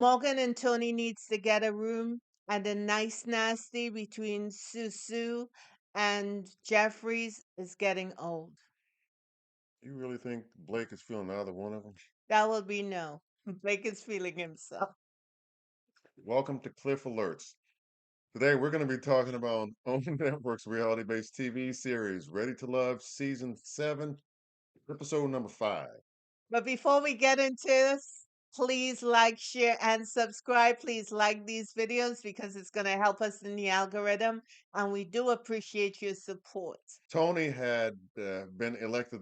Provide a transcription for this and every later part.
Morgan and Tony needs to get a room, and the nice nasty between Susu and Jeffries is getting old. You really think Blake is feeling either one of them? That will be no. Blake is feeling himself. Welcome to Cliff Alerts. Today we're going to be talking about OWN Network's reality-based TV series, Ready to Love, Season 7, Episode number 5. But before we get into this, please like, share, and subscribe. Please like these videos because it's going to help us in the algorithm. And we do appreciate your support. Tony had been elected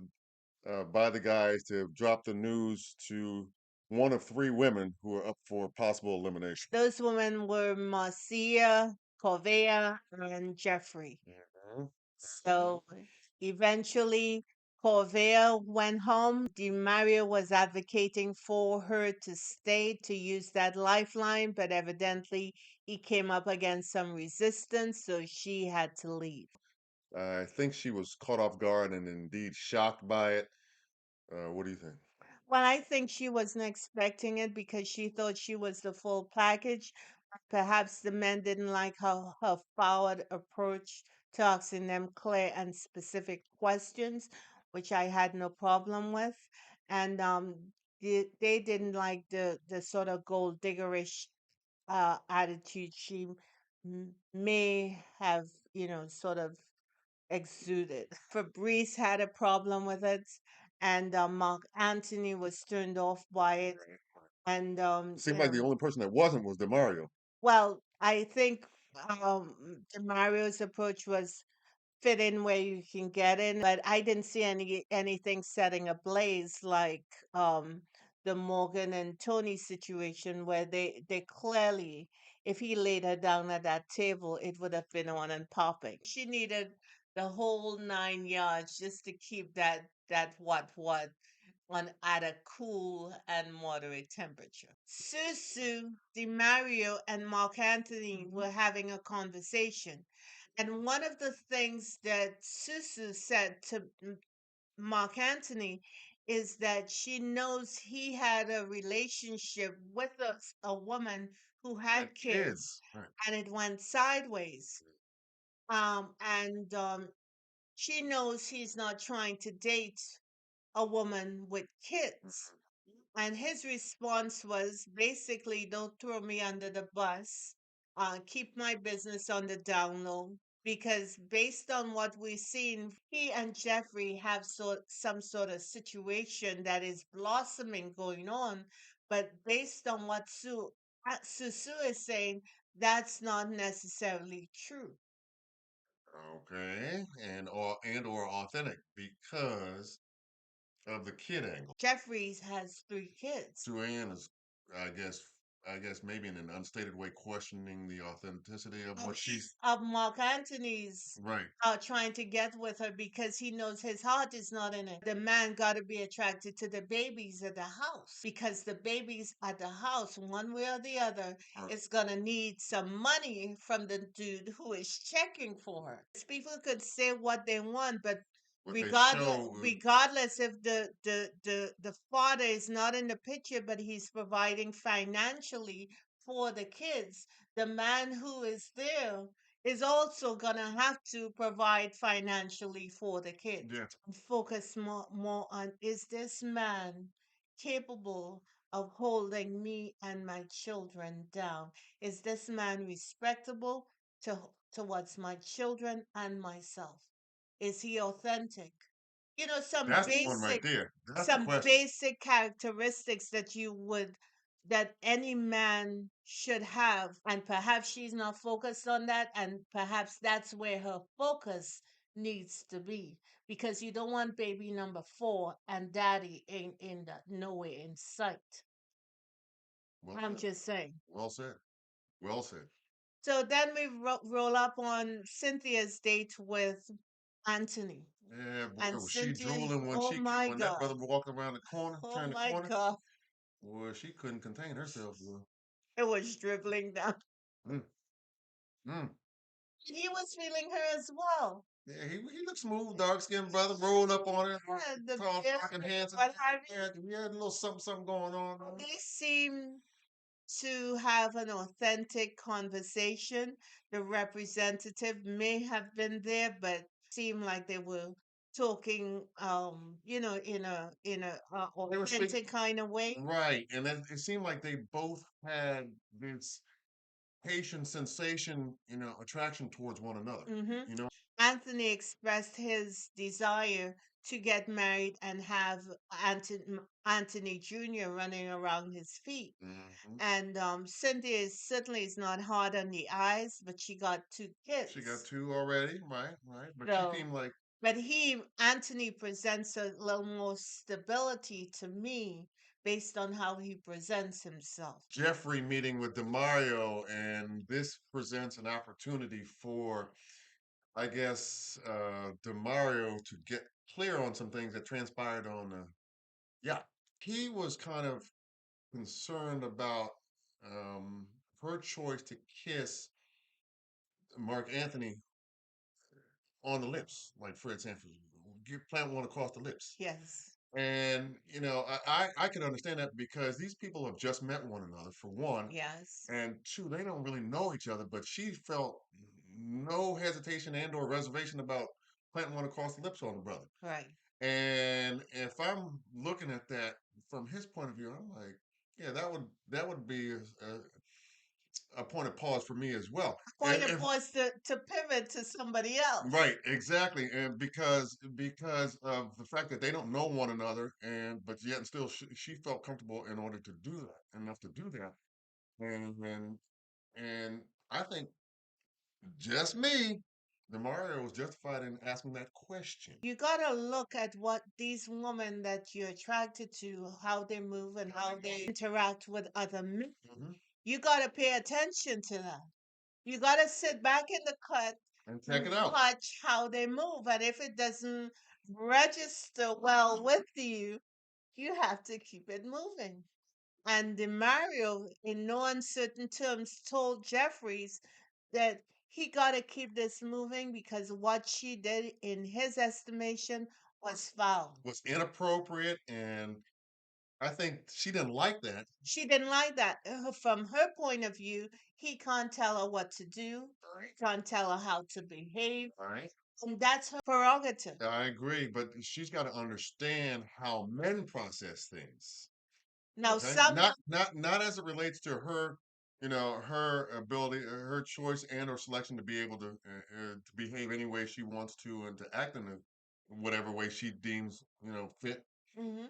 by the guys to drop the news to one of 3 women who are up for possible elimination. Those women were Marcia, Corvea, and Jeffrey. Mhm. So eventually, Corvea went home. DiMario was advocating for her to stay to use that lifeline, but evidently he came up against some resistance, so she had to leave. I think she was caught off guard and indeed shocked by it. What do you think? Well, I think she wasn't expecting it because she thought she was the full package. Perhaps the men didn't like her forward approach to asking them clear and specific questions, which I had no problem with. And they didn't like the sort of gold diggerish attitude she may have, sort of exuded. Fabrice had a problem with it, and Mark Anthony was turned off by it. And It seemed like the only person that wasn't was DeMario. well, I think Mario's approach was fit in where you can get in, but I didn't see anything setting ablaze like the Morgan and Tony situation where they clearly, if he laid her down at that table, it would have been on and popping. She needed the whole 9 yards just to keep that what on at a cool and moderate temperature. Susu, DiMario, and Mark Anthony were having a conversation. And one of the things that Susu said to Mark Anthony is that she knows he had a relationship with a woman who had Had kids kids. Right. and it went sideways. And she knows he's not trying to date a woman with kids. And his response was basically, don't throw me under the bus. Keep my business on the down low. Because based on what we've seen, he and Jeffrey have some sort of situation that is blossoming going on. But based on what Susu is saying, that's not necessarily true. Okay. And or authentic because of the kid angle. Jeffrey has 3 kids. Joanne is, I guess, I guess maybe in an unstated way, questioning the authenticity of what she's. Of Mark Antony's Right. trying to get with her because he knows his heart is not in it. The man got to be attracted to the babies at the house because the babies at the house, one way or the other, is going to need some money from the dude who is checking for her. People could say what they want, but What they show. regardless if the father is not in the picture but he's providing financially for the kids, the man who is there is also going to have to provide financially for the kids. Yes. And focus more on, is this man capable of holding me and my children down? Is this man respectable to, towards my children and myself? Is he authentic? That's the one right there. That's the Some question. basic characteristics that any man should have, and perhaps she's not focused on that, and perhaps that's where her focus needs to be, because you don't want baby number 4 and daddy ain't in the nowhere in sight. Well I'm said. just saying. Well said. Well said. So then we roll up on Cynthia's date with Anthony. Yeah, And boy, was she Cynthia, drooling when oh my when that brother God. was walking around the corner, Oh turned the my corner. God. Boy, she couldn't contain herself, boy. It was dribbling down. Mm, mm. He was feeling her as well. Yeah, he looked smooth, dark skinned brother, rolled up on her, Yeah, the tall, beard, fucking handsome. what have you. Yeah, we had a little something, something going on. They seem to have an authentic conversation. The representative may have been there, but seemed like they were talking, in a They were speaking authentic kind of way. right, and it seemed like they both had this Haitian sensation, attraction towards one another. hmm You know, Anthony expressed his desire to get married and have Anthony Jr. running around his feet. hmm And Cynthia certainly is not hard on the eyes, but she got two she got kids. two already, right, right. But she So, seemed like but Anthony presents a little more stability to me based on how he presents himself. Jeffrey meeting with Demario, and this presents an opportunity for, I guess, Demario to get clear on some things that transpired on the yacht. He was kind of concerned about um, her choice to kiss Mark Anthony on the lips, like for example, plant one across the lips. Yes, And I can understand that because these people have just met one another for one, yes, and two, they don't really know each other. But she felt no hesitation and or reservation about planting one across the lips on the brother. right. And if I'm looking at that from his point of view, I'm like, yeah, that would be a point of pause for me as well. Point And of if pause to pivot to somebody else. right, exactly, and because of the fact that they don't know one another, and but yet and still she felt comfortable in order to do that, enough to do that, and I think just me, Demario was justified in asking that question. You gotta look at what these women that you're attracted to, how they move and how they interact with other men. hmm You gotta pay attention to that. You gotta sit back in the cut And check and it out. watch how they move. And if it doesn't register well with you, you have to keep it moving. And Mario, in no uncertain terms, told Jeffries that he got to keep this moving because what she did, in his estimation, was foul. Was inappropriate, and I think she didn't like that. She didn't like that. From her point of view, he can't tell her what to do, Right. can't tell her how to behave, All right. and that's her prerogative. I agree, but she's got to understand how men process things. Now, Okay, some, not as it relates to her, her ability, her choice and or selection to be able to behave any way she wants to and to act in whatever way she deems fit. Mhm.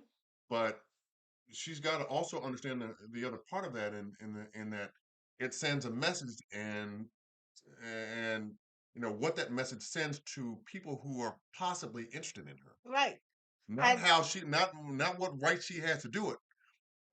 But she's got to also understand the other part of that in that it sends a message and what that message sends to people who are possibly interested in her. Right. Not And how she not what right she has to do it,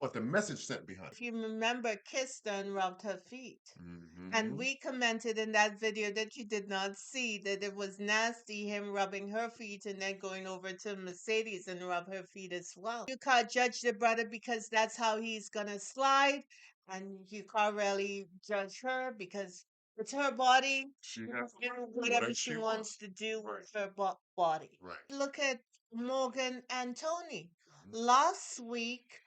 but the message sent behind if you remember, kissed her and rubbed her feet. it. And we commented in that video that you did not see that it was nasty, him rubbing her feet and then going over to Mercedes and rub her feet as well. You can't judge the brother because that's how he's gonna slide, and you can't really judge her because it's her body. She She has can to do do whatever whatever she she wants wants. to do Right, with her body. right. Look at Morgan and Tony. Mhm, Last week,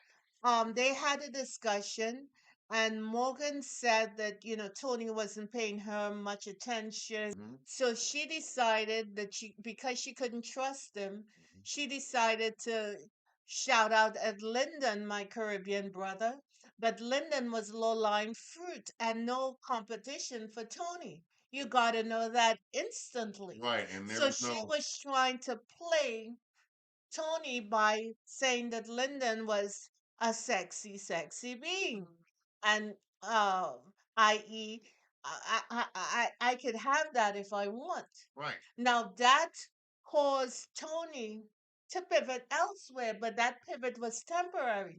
they had a discussion and Morgan said that, Tony wasn't paying her much attention. mhm, So she decided that because she couldn't trust him, mhm. she decided to shout out at Lyndon, my Caribbean brother. But Lyndon was low-lying fruit and no competition for Tony. You got to know that instantly. Right, and there So was she no was trying to play Tony by saying that Lyndon was a sexy, sexy being, and i.e., I could have that if I want. right. Now that caused Tony to pivot elsewhere, but that pivot was temporary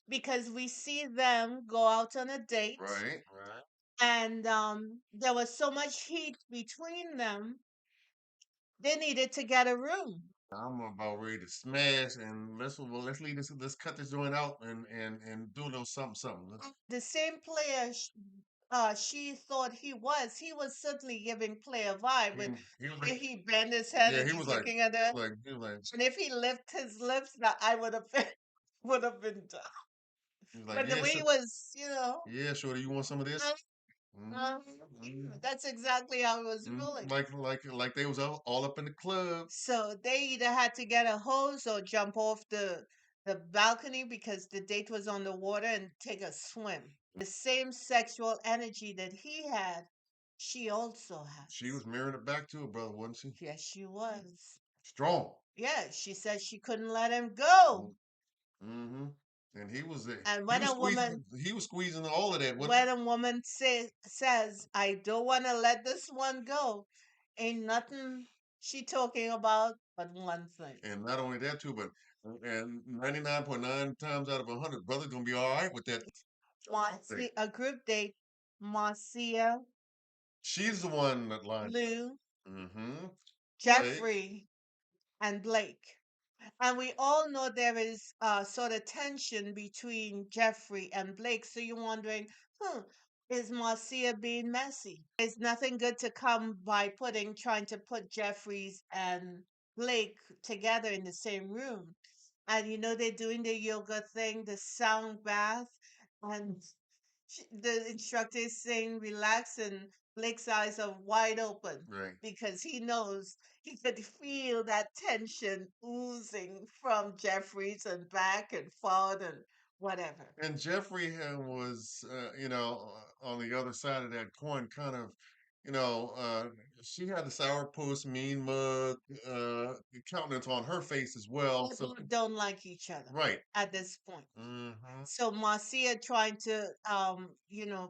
because we see them go out on a date, Right, right. and there was so much heat between them, they needed to get a room. I'm about ready to smash, and let's leave this. Let's cut this joint out and do a little something something. The same player she thought he was certainly giving player vibe He, with he was the way like, he bent his head yeah, and he he's was like, looking at her. he was like, And if he lift his lips, now I would have been would have been done. He was like, But the yeah, way sure, it was, you know, yeah, sure. Do you want some of this? uh, uh, Mm-hmm. that's exactly how it was rolling. Like they was all up in the club. So they either had to get a hose or jump off the balcony because the date was on the water and take a swim. The same sexual energy that he had, she also She has. was mirroring it back to her brother, wasn't she? Yes, she was. Strong. Yeah, she said she couldn't let him go. Mm-hmm. And he was there. And He was squeezing. He was squeezing all of that, wasn't when a woman says, I don't want to let this one go, ain't nothing she talking about but one thing. he? And not only that too, but and 99.9 times out of 100, brother's gonna be all right with that thing. A group date, Marcia, She's the one that lined. Lou, Mm-hmm. Blake. Jeffrey, and Blake. And we all know there is sort of tension between Jeffrey and Blake. So you're wondering, hmm, is Marcia being messy? There's nothing good to come by trying to put Jeffries and Blake together in the same room. And you know, they're doing the yoga thing, the sound bath, and the instructor is saying, relax, and Blake's eyes are wide open Right. because he knows he could feel that tension oozing from Jeffries and back and forward and whatever. And Jeffrey was, on the other side of that coin, kind of, you know, uh, she had the sourpuss, mean mug, countenance on her face as well. So, People don't like each other right. at this point. Mm-hmm. So Marcia trying to,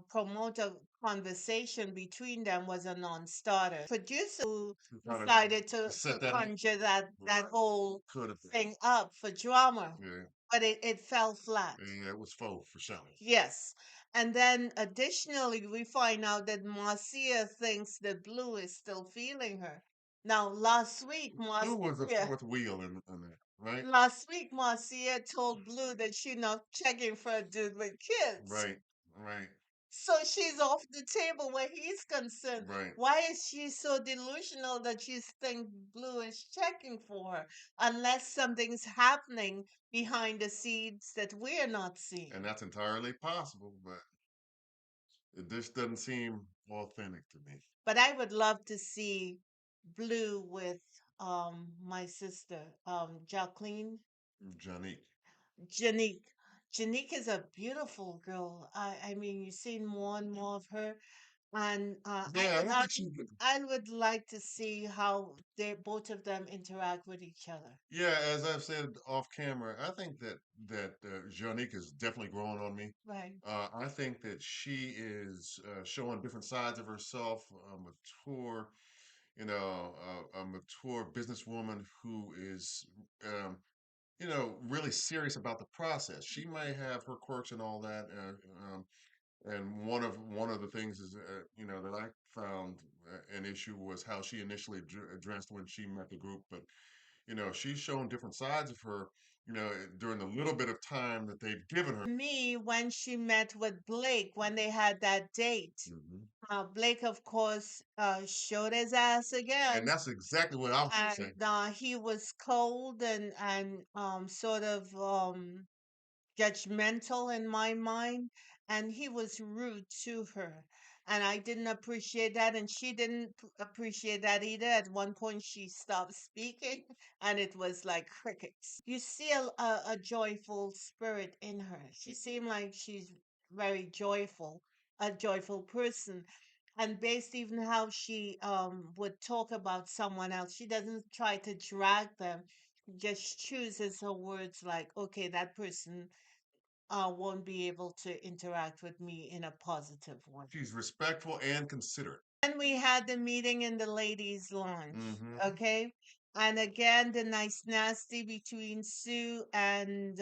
promote a conversation between them was a non-starter. Producer who Kind of decided to set that conjure that whole could have been. thing up for drama, Yeah. but it fell flat. Yeah, it was faux for sure. Yes. And then additionally, we find out that Marcia thinks that Blue is still feeling her. Now, Who was the fourth wheel in that, right? Last week, Marcia told Blue that she's not checking for a dude with kids. Right, right, So she's off the table where he's concerned. right. Why is she so delusional that she thinks Blue is checking for her? Unless something's happening behind the scenes that we're not seeing. And that's entirely possible, but it just doesn't seem authentic to me. But I would love to see Blue with my sister, Jacqueline, Janique. Janique. Janique is a beautiful girl. I mean, you've seen more and more of her, and Yeah, I don't think she. I would like to see how they both of them interact with each other. Yeah, as I've said off camera, I think that Janique is definitely growing on me. Right. I think that she is showing different sides of herself, a mature, a mature businesswoman who is, really serious about the process. She may have her quirks and all that, and one of the things is, that I found an issue was how she initially addressed when she met the group, but she's shown different sides of her, during the little bit of time that they've given her. Me, when she met with Blake, when they had that date, Hmm. Blake, of course, showed his ass And again, that's exactly what I was saying. and he was cold and sort of judgmental in my mind, and he was rude to her. And I didn't appreciate that, and she didn't appreciate that either. At one point, she stopped speaking, and it was like crickets. You see a joyful spirit in her. She seemed like she's very joyful, a joyful person. And based even how she would talk about someone else, she doesn't try to drag them, just chooses her words like, okay, that person won't be able to interact with me in a positive way. She's respectful and considerate. And we had the meeting in the ladies' lounge, Hmm. okay? And again, the nice nasty between Sue and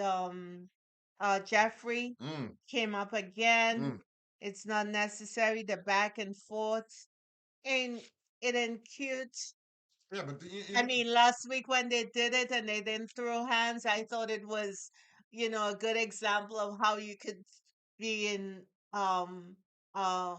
Jeffrey Mm, came up again. mm. It's not necessary, the back and forth. And it ain't cute. Yeah, but I mean, last week when they did it and they didn't throw hands, I thought it was, a good example of how you could be in um uh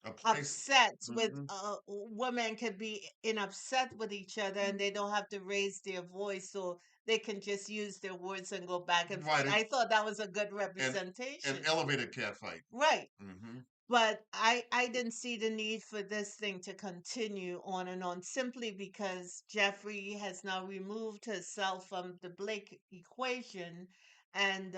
A place. upset with Hmm. women could be in upset with each other and they don't have to raise their voice, so they can just use their words and go back and Right. forth. I thought that was a good An representation. elevated cat fight. Right. Hmm. But I didn't see the need for this thing to continue on and on simply because Jeffrey has now removed herself from the Blake equation, and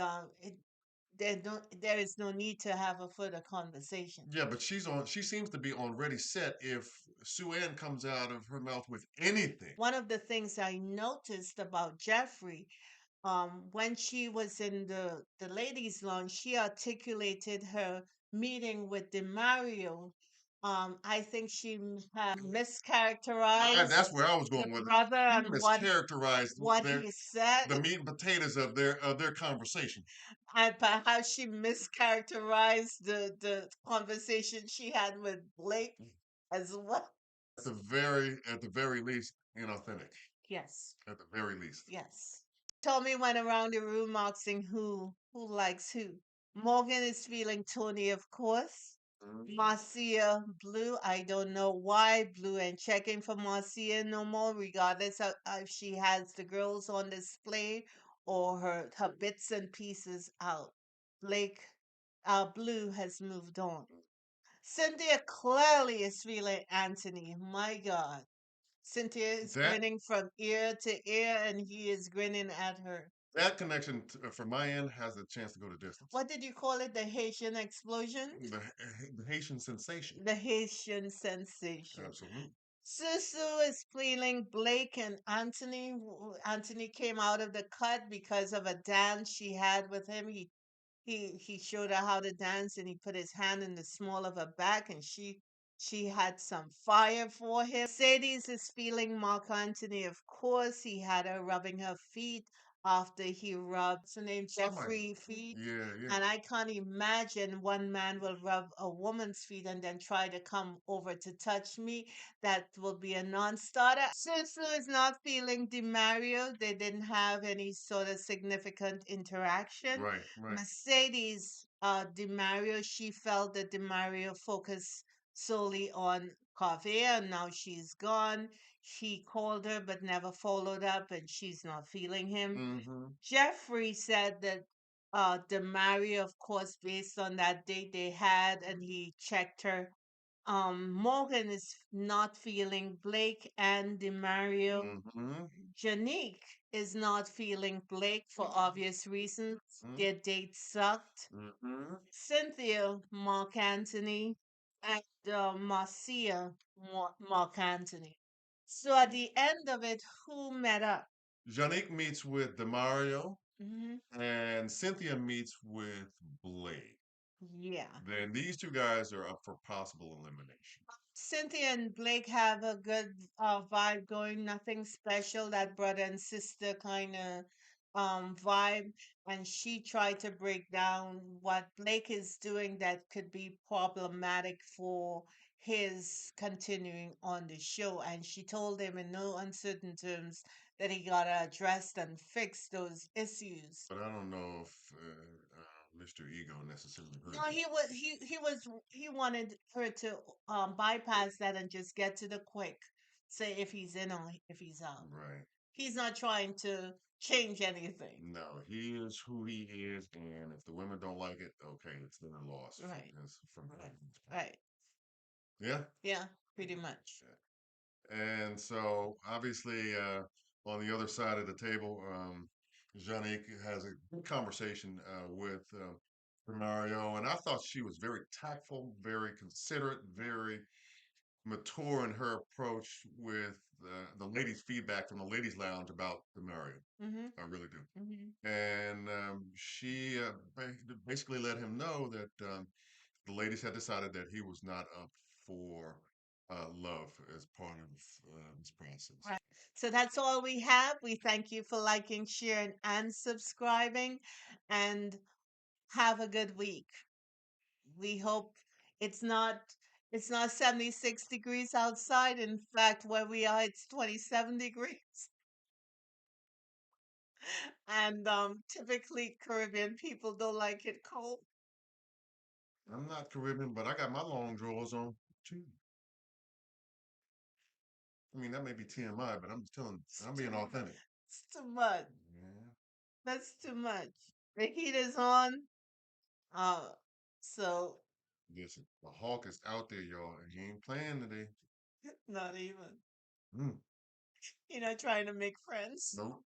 there is no need to have a further conversation. Yeah, but she's on. She seems to be on ready set if Sue Ann comes out of her mouth with anything. One of the things I noticed about Jeffrey, when she was in the ladies' lounge, she articulated her meeting with DeMario. I think she had mischaracterized That's where I was the going with it. brother She and mischaracterized what their he said, the meat and potatoes of their conversation and perhaps she mischaracterized the conversation she had with Blake as well. at the very least inauthentic. Yes. At the very least. Yes. Tommy went around the room asking who likes who. Morgan is feeling Tony, of course. Marcia Blue, I don't know why Blue ain't checking for Marcia no more, regardless of if she has the girls on display or her bits and pieces out. Blake, Blue has moved on. Cynthia clearly is feeling Anthony. My God. Cynthia is That grinning from ear to ear, and he is grinning at her. that connection from my end has a chance to go to distance. What did you call it? The Haitian explosion? The Haitian sensation. The Haitian sensation. Absolutely. Susu is feeling Blake and Anthony. Anthony came out of the cut because of a dance she had with him. He showed her how to dance and he put his hand in the small of her back and she had some fire for him. Mercedes is feeling Mark Anthony, of course. He had her rubbing her feet after he rubbed what's her name, Somebody. Jeffrey feet. Yeah, yeah. And I can't imagine one man will rub a woman's feet and then try to come over to touch me. That will be a non-starter. Susu is not feeling DeMario. They didn't have any sort of significant interaction. Right, right. Mercedes DeMario, she felt that DeMario focused solely on Carve, and now she's gone. He called her but never followed up, and she's not feeling him. Mm-hmm. Jeffrey said that DeMario, of course, based on that date they had, and he checked her. Morgan is not feeling Blake and DeMario. Mm-hmm. Janique is not feeling Blake for obvious reasons. Their date sucked. Mm-hmm. Cynthia, Mark Anthony, and Marcia, Mark Anthony. So at the end of it, who met up? Janique meets with Demario Hmm. and Cynthia meets with Blake. Yeah. Then these two guys are up for possible elimination. Cynthia and Blake have a good vibe going, nothing special, that brother and sister kind of vibe. And she tried to break down what Blake is doing that could be problematic for his continuing on the show. And she told him in no uncertain terms that he got to address and fix those issues. But I don't know if Mr. Ego necessarily heard No, that. he wanted her to bypass that and just get to the quick, say if he's in or if he's out. Right. He's not trying to change anything. No, he is who he is, and if the women don't like it, okay, it's then a loss Right. from Right. his point. Right. Yeah. Yeah, pretty much. And so obviously, on the other side of the table, Janique has a good conversation with Mario, and I thought she was very tactful, very considerate, very mature in her approach with the ladies' feedback from the ladies' lounge about the Mario. Mm-hmm. I really do. Mm-hmm. And she basically let him know that the ladies had decided that he was not up for love as part of this process. Right. So that's all we have. We thank you for liking, sharing, and subscribing, and have a good week. We hope it's not it's not 76 degrees outside. In fact, where we are, it's 27 degrees. And typically Caribbean people don't like it cold. I'm not Caribbean, but I got my long drawers on too. I mean, that may be TMI, but I'm just telling. I'm being authentic. It's too much. Yeah. That's too much. The heat is on. Uh, so Listen, the hawk is out there, y'all, and he ain't playing today. not even. Mm. You're not trying to make friends. Nope.